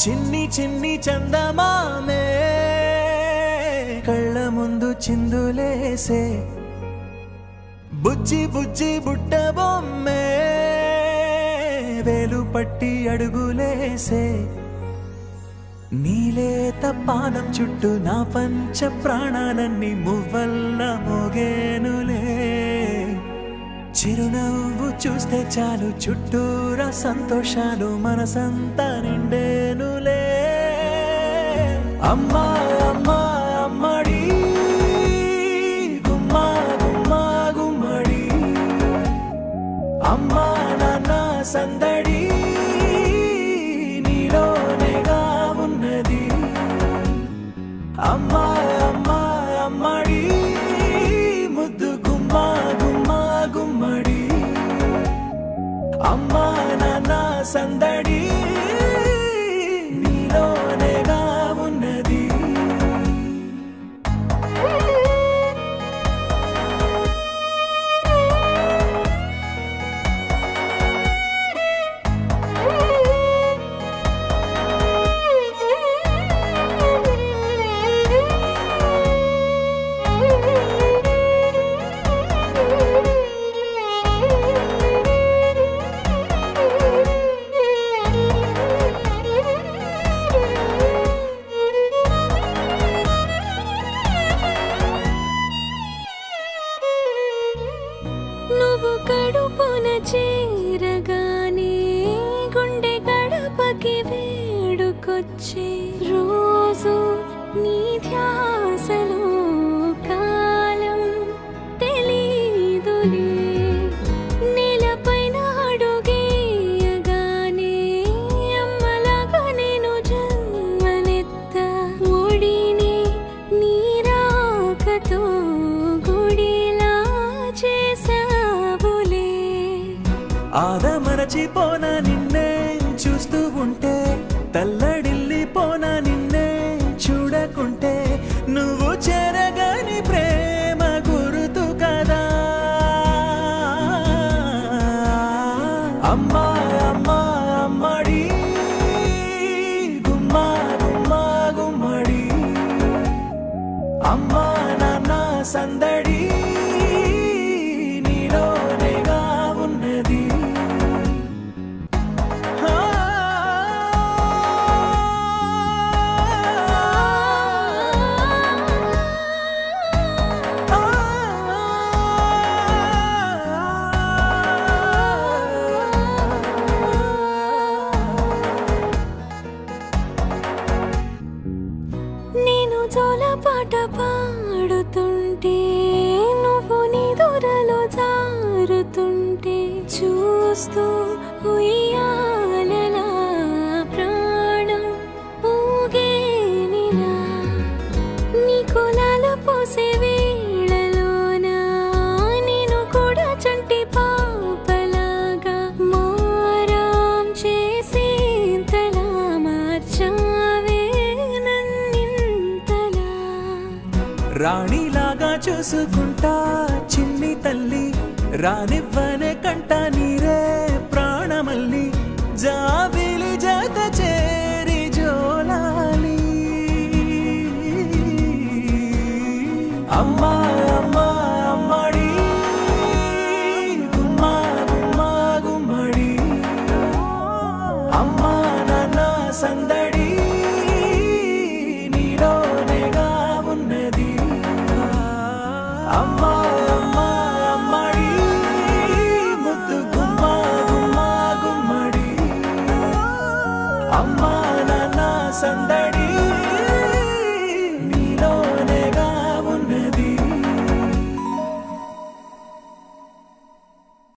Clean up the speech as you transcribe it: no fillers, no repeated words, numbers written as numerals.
చిన్ని చిన్ని చందమామే కళ్ళ ముందు చిందులేసే బుజ్జి బుజ్జి బుట్ట బొమ్మే వేలు పట్టి అడుగులేసే నీలేత పానం చుట్టూ నా పంచ ప్రాణాలన్నీ మువ్వల్ల మోగేనులే చిరునవ్వు చూస్తే చాలు చుట్టూరా సంతోషాలు మనసంతా నిండేనులే అమ్మా అమ్మా అమ్మడి గుమ్మా గుమ్మా గుమ్మడి అమ్మా నాన్న సందడి నీలోనేగా ఉన్నది అమ్మా అమ్మా అమ్మడి ముద్దు గుమ్మా గుమ్మా గుమ్మడి అమ్మా నాన్న సందడి నీలోనేగా ఉన్నది నువ్వు కడుపున చేరగానే గుండె గడపకి వేడుకొచ్చే రోజు నీ ధ్యాసలో కాలం తెలీదులే నేలపైన అడుగేయగానే అమ్మలాగా నేను జన్మనెత్త ఒడిని నీ రాకతో గుడిలా చేసావులే ఆదమరచిపోనా నిన్నే చూస్తూ ఉంటే తల్లడిల్లిపోనా నిన్నే చూడకుంటే నువ్వు చెరగని ప్రేమ గురుతు కదా అమ్మా అమ్మా అమ్మడి గుమ్మా గుమ్మా గుమ్మడి అమ్మా నాన్న సందడి నీలోనేగా ఉన్నది నేను జోలపాట పాడుతుంటే నువ్వు నీ దూరలో జారుతుంటే చూస్తూ ఉయ్యాలలా ప్రాణం ఊగేనిలా నీ కులాల పోసే వేళలోన నేను కూడా చంటి పాపలాగా మారాం చేసేంతలా మార్చావే నన్నింతలా రాణిలాగా చూసుకుంటా చిన్ని తల్లి రానివ్వనే కంట నీరే ప్రాణమల్లి